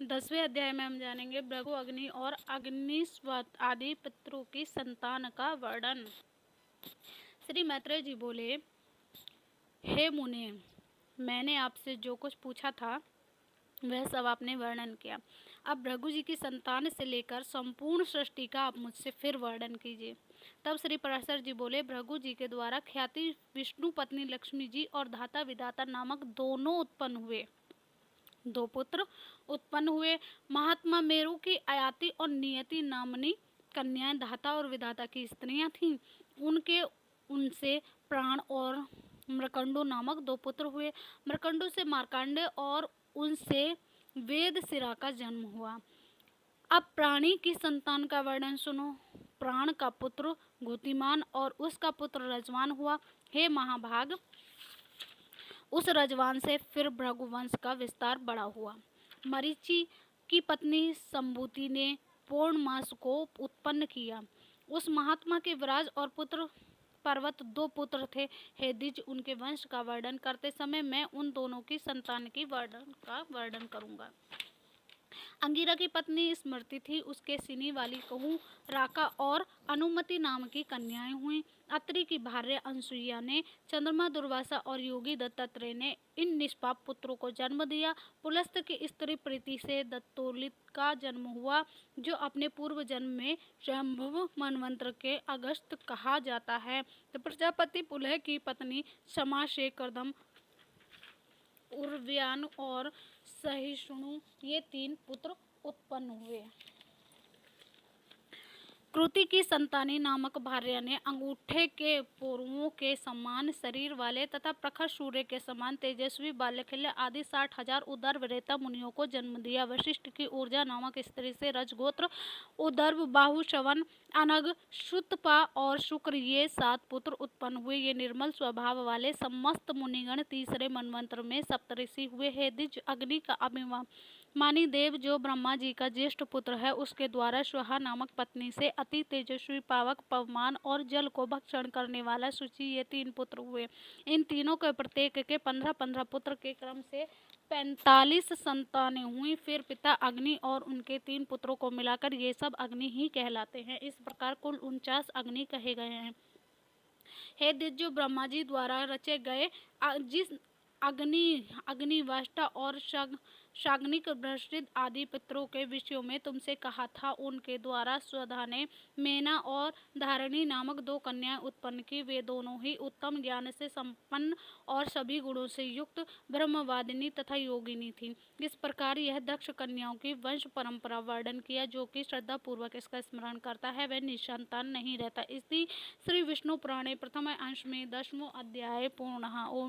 10वें अध्याय में हम जानेंगे भृगु, अग्नि और अग्निस्वत आदि पितरों की संतान का वर्णन। श्री मैत्रेय जी बोले, हे मुने, मैंने आपसे जो कुछ पूछा था वह सब आपने वर्णन किया। अब भृगु जी की संतान से लेकर संपूर्ण सृष्टि का आप मुझसे फिर वर्णन कीजिए। तब श्री पराशर जी बोले, भृगु जी के द्वारा ख्याति विष्णु पत्नी लक्ष्मी जी और धाता विधाता नामक दोनों उत्पन्न हुए। 2 पुत्र उत्पन्न हुए। महात्मा मेरु की आयाति और नियति नामनी कन्याएं धाता और विधाता की स्त्रियां थीं। उनसे प्राण और मृकंडु नामक 2 पुत्र हुए। मृकंडु से मार्कंडेय और उनसे वेद सिरा का जन्म हुआ। अब प्राणी की संतान का वर्णन सुनो। प्राण का पुत्र गुतिमान और उसका पुत्र रजवान हुआ। हे महाभाग, उस रजवान से फिर भृगुवंश का विस्तार बड़ा हुआ। मरीचि की पत्नी संभूति ने पौर्णमास को उत्पन्न किया। उस महात्मा के विराज और पुत्र पर्वत 2 पुत्र थे। हे द्विज, उनके वंश का वर्णन करते समय मैं उन दोनों की संतान की वर्णन करूंगा। अंगिरा की पत्नी स्मृति थी। उसके सिनी वाली कहूँ राका और अनुमति नाम की कन्याएं हुई। अत्रि की भार्य अनसुईया ने, चंद्रमा दुर्वासा और योगी दत्तात्रेय ने इन निष्पाप पुत्रों को जन्म दिया। पुलस्त की स्त्री प्रीति से दत्तोलित का जन्म हुआ, जो अपने पूर्व जन्म में स्वयंभुव मनवंतर के अगस्त कहा जाता है। तो प्रजापति पुलह की पत्नी क्षमा से कर्दम, उर्व्यान और सहिष्णु ये 3 पुत्र उत्पन्न हुए। कृति की संतानी नामक भार्या ने अंगूठे के पोरुओं के समान शरीर वाले तथा प्रखर सूर्य के समान तेजस्वी बाल्यखिल्य आदि 60,000 उदर्भ रेता मुनियों को जन्म दिया। वशिष्ठ की ऊर्जा नामक स्त्री से रजगोत्र, उदर्भ, बाहु, श्रवण, अनग, श्रुतपा और शुक्र ये 7 पुत्र उत्पन्न हुए। ये निर्मल स्वभाव वाले समस्त मुनिगण तीसरे मनवंतर में सप्तऋषि हुए। हे द्विज, अग्नि का अभिमानी देव जो ब्रह्मा जी का ज्येष्ठ पुत्र है, उसके द्वारा स्वाहा नामक पत्नी से अति तेजस्वी पावक, पवमान और जल को भक्षण करने वाला शुचि ये 3 पुत्र हुए। इन तीनों के प्रत्येक के 15-15 पुत्र के क्रम से 45 संतानें हुई। फिर पिता अग्नि और उनके 3 पुत्रों को मिलाकर ये सब अग्नि ही कहलाते हैं। इस प्रकार कुल 49 अग्नि कहे गए हैं। हे द्विज, जो ब्रह्मा जी द्वारा रचे गए जिस अग्नि वाष्टा और शाग्निक, बृहस्पति आदि पितरों के विषयों में तुमसे कहा था, उनके द्वारा स्वधा ने मेना और धारिणी नामक 2 कन्याएं उत्पन्न की। वे दोनों ही उत्तम ज्ञान से संपन्न और सभी गुणों से युक्त ब्रह्मवादिनी तथा योगिनी थीं। इस प्रकार यह दक्ष कन्याओं की वंश परंपरा वर्णन किया। जो कि श्रद्धा पूर्वक इसका स्मरण करता है वह निसंतान नहीं रहता। इसी श्री विष्णु पुराणे प्रथम अंश में 10वां अध्याय पूर्ण। ओम।